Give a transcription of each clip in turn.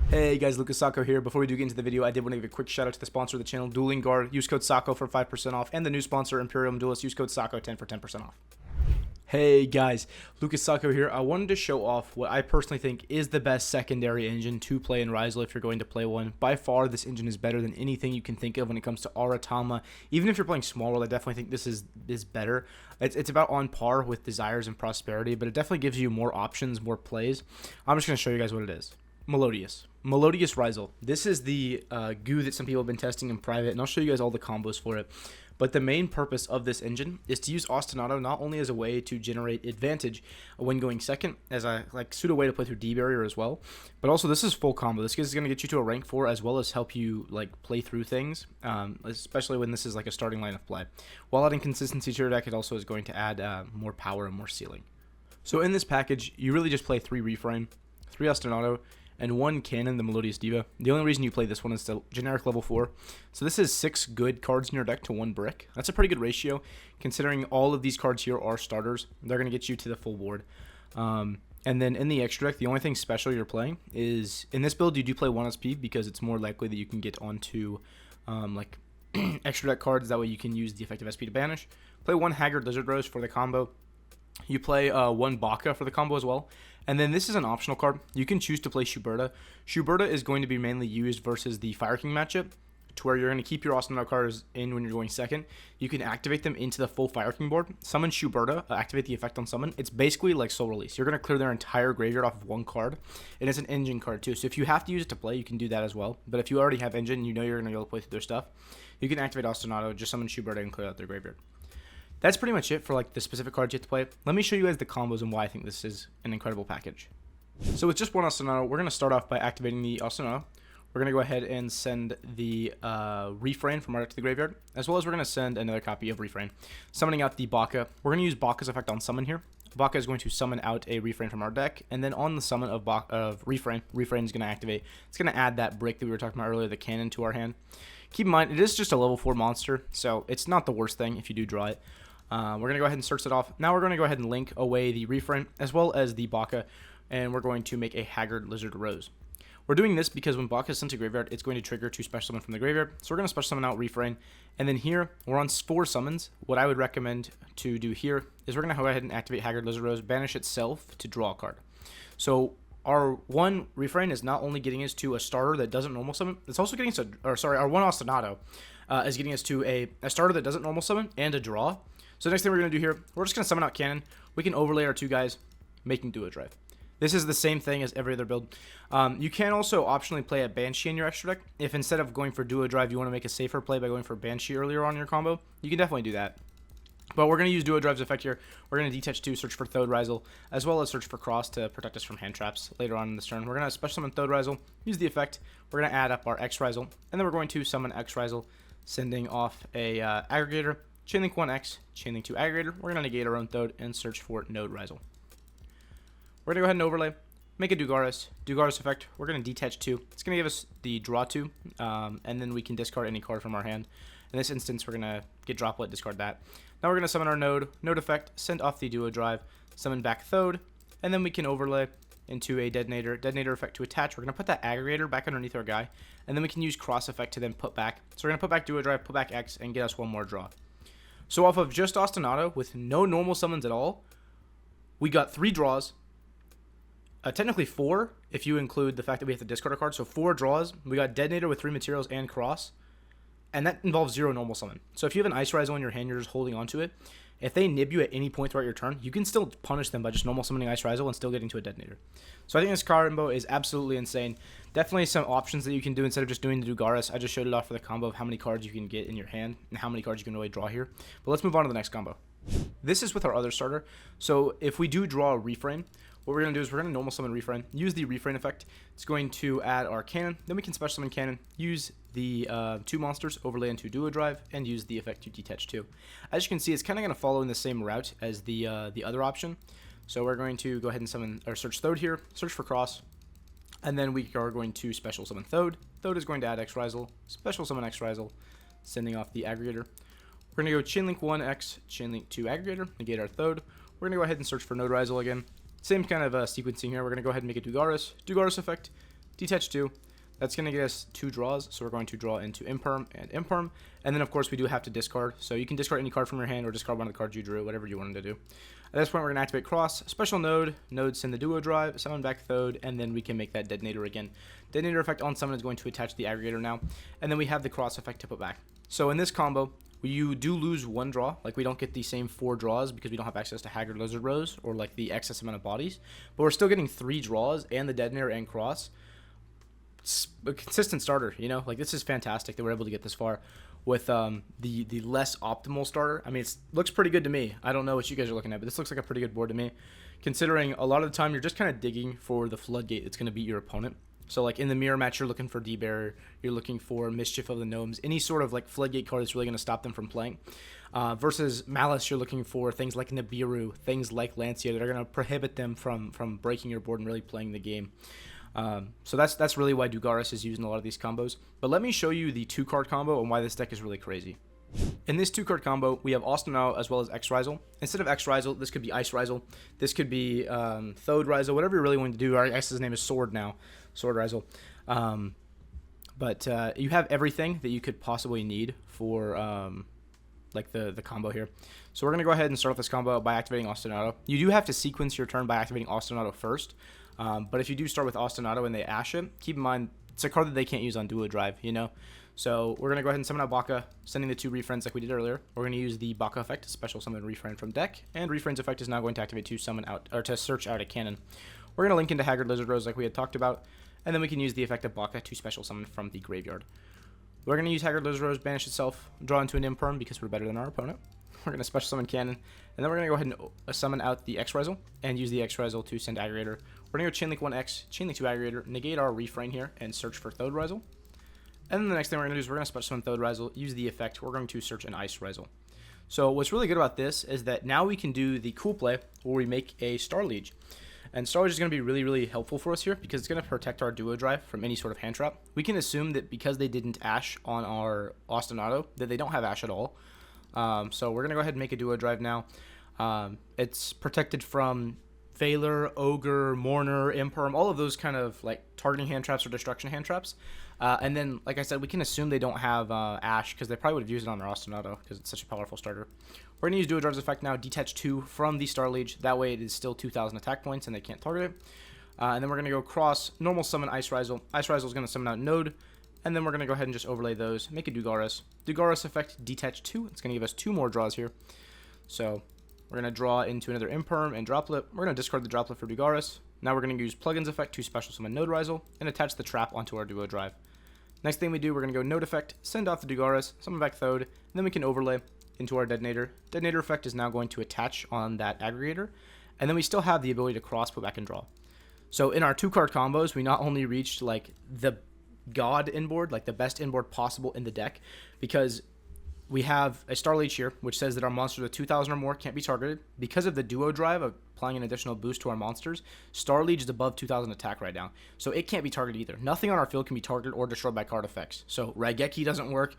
Hey guys, Lucas Sacco here. Before we do get into the video, I did want to give a quick shout out to the sponsor of the channel, Dueling Guard. Use code Sacco for 5% off, and the new sponsor, Imperium Duelist. Use code Sacco 10 for 10% off. Hey guys, Lucas Sacco here. I wanted to show off what I personally think is the best secondary engine to play in Ryzeal if you're going to play one. By far, this engine is better than anything you can think of when it comes to Aratama. Even if you're playing small world, I definitely think this is better. It's about on par with Desires and Prosperity, but it definitely gives you more options, more plays. I'm just going to show you guys what it is. Melodious Ryzeal. This is the goo that some people have been testing in private, and I'll show you guys all the combos for it. But the main purpose of this engine is to use Ostinato not only as a way to generate advantage when going second, as a pseudo way to play through D barrier as well, but also this is full combo. This is going to get you to a rank 4 as well as help you play through things, especially when this is a starting line of play. While adding consistency to your deck, it also is going to add more power and more ceiling. So in this package, you really just play 3 Refrain, 3 Ostinato, and 1 Cannon, the Melodious Diva. The only reason you play this one is the generic level 4. So this is 6 good cards in your deck to 1 brick. That's a pretty good ratio, considering all of these cards here are starters. They're going to get you to the full board. And then in the extra deck, the only thing special you're playing is, in this build, you do play 1 SP because it's more likely that you can get onto extra deck cards. That way you can use the effective SP to banish. Play 1 Haggard Lizard Rose for the combo. You play 1 Baka for the combo as well. And then this is an optional card. You can choose to play Shuberta. Shuberta is going to be mainly used versus the Fire King matchup, to where you're going to keep your Ostinato cards in when you're going second. You can activate them into the full Fire King board. Summon Shuberta, activate the effect on summon. It's basically like Soul Release. You're going to clear their entire graveyard off of 1 card. And it's an engine card too. So if you have to use it to play, you can do that as well. But if you already have engine, you know you're going to be able to play through their stuff, you can activate Ostinato, just summon Shuberta, and clear out their graveyard. That's pretty much it for the specific cards you have to play. Let me show you guys the combos and why I think this is an incredible package. So with just 1 Ostinato, we're going to start off by activating the Ostinato. We're going to go ahead and send the Refrain from our deck to the graveyard, as well as we're going to send another copy of Refrain. Summoning out the Baka. We're going to use Baka's effect on summon here. Baka is going to summon out a Refrain from our deck, and then on the summon of Refrain is going to activate. It's going to add that brick that we were talking about earlier, the cannon, to our hand. Keep in mind, it is just a level 4 monster, so it's not the worst thing if you do draw it. We're going to go ahead and search it off. Now we're going to go ahead and link away the Refrain as well as the Baka, and we're going to make a Haggard Lizard Rose. We're doing this because when Baka is sent to graveyard, it's going to trigger to special summon from the graveyard. So we're going to special summon out Refrain, and then here we're on 4 summons. What I would recommend to do here is we're going to go ahead and activate Haggard Lizard Rose, banish itself to draw a card. So our 1 Refrain is not only getting us to a starter that doesn't normal summon, it's also getting us our 1 Ostinato is getting us to a starter that doesn't normal summon and a draw. So the next thing we're going to do here, we're just going to summon out Cannon. We can overlay our 2 guys, making Duo Drive. This is the same thing as every other build. You can also optionally play a Banshee in your extra deck. If instead of going for Duo Drive, you want to make a safer play by going for Banshee earlier on in your combo, you can definitely do that. But we're going to use Duo Drive's effect here. We're going to detach 2, search for Thode Ryzeal, as well as search for Cross to protect us from hand traps later on in this turn. We're going to special summon Thode Ryzeal, use the effect. We're going to add up our X Ryzeal, and then we're going to summon X Ryzeal, sending off a Aggregator. Chainlink 1X, Chainlink 2 Aggregator. We're going to negate our own Thode and search for Node Ryzeal. We're going to go ahead and overlay, make a Dugaris effect. We're going to detach 2. It's going to give us the draw 2, and then we can discard any card from our hand. In this instance, we're going to get Droplet, discard that. Now we're going to summon our Node effect, send off the Duo Drive, summon back Thode, and then we can overlay into a Detonator effect to attach. We're going to put that Aggregator back underneath our guy, and then we can use Cross effect to then put back. So we're going to put back Duo Drive, put back X, and get us 1 more draw. So off of just Ostinato, with no normal summons at all, we got 3 draws. Technically 4, if you include the fact that we have to discard a card. So 4 draws. We got Detonator with 3 materials and Cross. And that involves 0 normal summon. So if you have an Ice Ryzeal in your hand, you're just holding onto it. If they nib you at any point throughout your turn, you can still punish them by just normal summoning Ice Ryzeal and still getting to a Detonator. So I think this combo is absolutely insane. Definitely some options that you can do instead of just doing the Dugaris. I just showed it off for the combo of how many cards you can get in your hand and how many cards you can really draw here. But let's move on to the next combo. This is with our other starter. So if we do draw a Refrain, what we're going to do is we're going to normal summon Refrain, use the Refrain effect. It's going to add our Cannon. Then we can special summon Cannon, use the 2 monsters, overlay into Duo Drive, and use the effect to detach 2. As you can see, it's kind of going to follow in the same route as the other option. So we're going to go ahead and summon or search Thode here, search for Cross, and then we are going to special summon Thode. Thode is going to add X Ryzeal, special summon X Ryzeal, sending off the Aggregator. We're going to go Chainlink 1X, Chainlink 2 Aggregator, negate our Thode. We're going to go ahead and search for Node Ryzeal again. Same kind of sequencing here. We're going to go ahead and make a Dugaris effect, Detach 2. That's going to get us 2 draws, so we're going to draw into Imperm and Imperm. And then, of course, we do have to discard. So you can discard any card from your hand or discard one of the cards you drew, whatever you wanted to do. At this point, we're going to activate Cross, Special Node, send the Duo Drive, summon back Thode, and then we can make that Detonator again. Detonator effect on summon is going to attach the Aggregator now. And then we have the Cross effect to put back. So in this combo, you do lose 1 draw. Like, we don't get the same 4 draws because we don't have access to Haggard Lizard Rose or, like, the excess amount of bodies. But we're still getting 3 draws and the Detonator and Cross. It's a consistent starter, you know? Like, this is fantastic that we're able to get this far with the less optimal starter. I mean, it looks pretty good to me. I don't know what you guys are looking at, but this looks like a pretty good board to me, considering a lot of the time you're just kind of digging for the floodgate that's going to beat your opponent. So, like, in the mirror match, you're looking for D-Bearer, you're looking for Mischief of the Gnomes, any sort of, like, floodgate card that's really going to stop them from playing. Versus Malice, you're looking for things like Nibiru, things like Lancia that are going to prohibit them from breaking your board and really playing the game. So that's really why Dugaris is used in a lot of these combos. But let me show you the 2-card combo and why this deck is really crazy. In this 2-card combo, we have Austinado as well as X Ryzeal. Instead of X Ryzeal, this could be Ice Ryzeal. This could be Thode Ryzeal, whatever you really want to do. I guess his name is Sword now, Sword Ryzeal. But you have everything that you could possibly need for like the combo here. So we're going to go ahead and start off this combo by activating Austinado. You do have to sequence your turn by activating Austinado first. But if you do start with Austinado and they Ash it, keep in mind, it's a card that they can't use on Duo Drive, you know? So we're going to go ahead and summon out Baka, sending the 2 Refrains like we did earlier. We're going to use the Baka effect to special summon Refrain from deck, and Refrain's effect is now going to activate to summon out, or to search out a cannon. We're going to link into Haggard Lizard Rose like we had talked about, and then we can use the effect of Baka to special summon from the graveyard. We're going to use Haggard Lizard Rose, banish itself, draw into an Imperm because we're better than our opponent. We're going to special summon Cannon, and then we're going to go ahead and summon out the X Ryzeal and use the X Ryzeal to send Aggregator. We're going to go Chainlink 1X, Chainlink 2 Aggregator, negate our Refrain here, and search for Thode Ryzeal. And then the next thing we're going to do is we're going to special summon Thode Ryzeal, use the effect, we're going to search an Ice Ryzeal. So what's really good about this is that now we can do the cool play where we make a Star Liege. And Star Liege is going to be really, really helpful for us here because it's going to protect our Duo Drive from any sort of hand trap. We can assume that because they didn't Ash on our Austinado, that they don't have Ash at all. So we're going to go ahead and make a Duo Drive now. It's protected from Veiler, Ogre, Mourner, Imperm, all of those kind of like targeting hand traps or destruction hand traps. And then, like I said, we can assume they don't have Ash because they probably would have used it on their Austinado because it's such a powerful starter. We're going to use Duo Drive's effect now, detach 2 from the Star Liege. That way it is still 2,000 attack points and they can't target it. And then we're going to go cross, normal summon Ice Ryzeal. Ice Ryzeal is going to summon out Node. And then we're going to go ahead and just overlay those, make a Dugaris. Dugaris effect, detach 2. It's going to give us 2 more draws here. So we're going to draw into another Imperm and Droplet. We're going to discard the Droplet for Dugaris. Now we're going to use Plugins effect to special summon Node Ryzeal and attach the trap onto our Duo Drive. Next thing we do, we're going to go Node effect, send off the Dugaris, summon back Thode, and then we can overlay into our Detonator. Detonator effect is now going to attach on that Aggregator, and then we still have the ability to cross, put back, and draw. So in our 2-card combos, we not only reached like the god inboard, like the best inboard possible in the deck, because we have a Star Liege here, which says that our monsters with 2,000 or more can't be targeted. Because of the Duo Drive of applying an additional boost to our monsters, Star Liege is above 2,000 attack right now, so it can't be targeted either. Nothing on our field can be targeted or destroyed by card effects. So Raigeki doesn't work,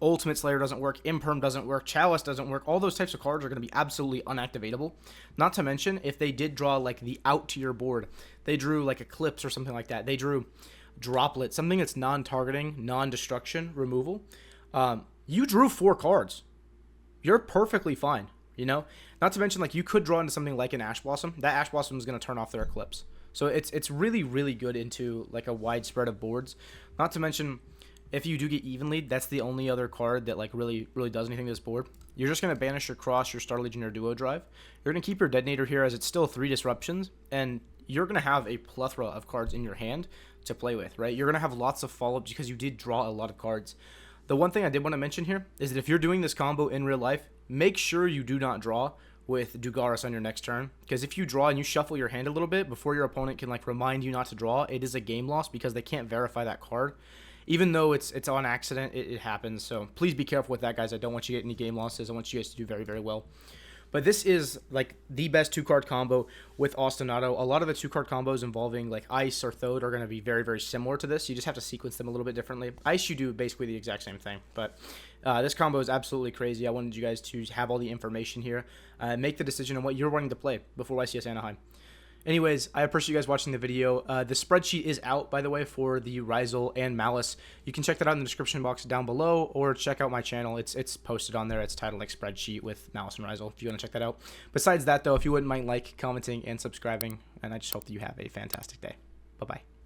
Ultimate Slayer doesn't work, Imperm doesn't work, Chalice doesn't work. All those types of cards are going to be absolutely unactivatable. Not to mention, if they did draw like the out to your board, they drew like Eclipse or something like that. They drew Droplet, something that's non-targeting, non-destruction, removal. You drew 4 cards. You're perfectly fine, you know? Not to mention, like, you could draw into something like an Ash Blossom. That Ash Blossom is going to turn off their Eclipse. So it's really, really good into, like, a wide spread of boards. Not to mention, if you do get Evenly, that's the only other card that, like, really does anything to this board. You're just going to banish your Cross, your Star Legion, and your Duo Drive. You're going to keep your Detonator here as it's still 3 disruptions, and you're going to have a plethora of cards in your hand to play with, right? You're going to have lots of follow-ups because you did draw a lot of cards. The one thing I did want to mention here is that if you're doing this combo in real life, make sure you do not draw with Dugaris on your next turn, because if you draw and you shuffle your hand a little bit before your opponent can like remind you not to draw, it is a game loss because they can't verify that card. Even though it's on accident, it happens. So please be careful with that, guys. I don't want you to get any game losses. I want you guys to do very, very well. But this is like the best 2-card combo with Austinado. A lot of the 2-card combos involving like Ice or Thode are going to be very, very similar to this. You just have to sequence them a little bit differently. Ice, you do basically the exact same thing. But this combo is absolutely crazy. I wanted you guys to have all the information here. Make the decision on what you're wanting to play before YCS Anaheim. Anyways, I appreciate you guys watching the video. The spreadsheet is out, by the way, for the Ryzeal and Malice. You can check that out in the description box down below, or check out my channel. It's posted on there. It's titled like spreadsheet with Malice and Ryzeal if you want to check that out. Besides that, though, if you wouldn't mind commenting, and subscribing, and I just hope that you have a fantastic day. Bye-bye.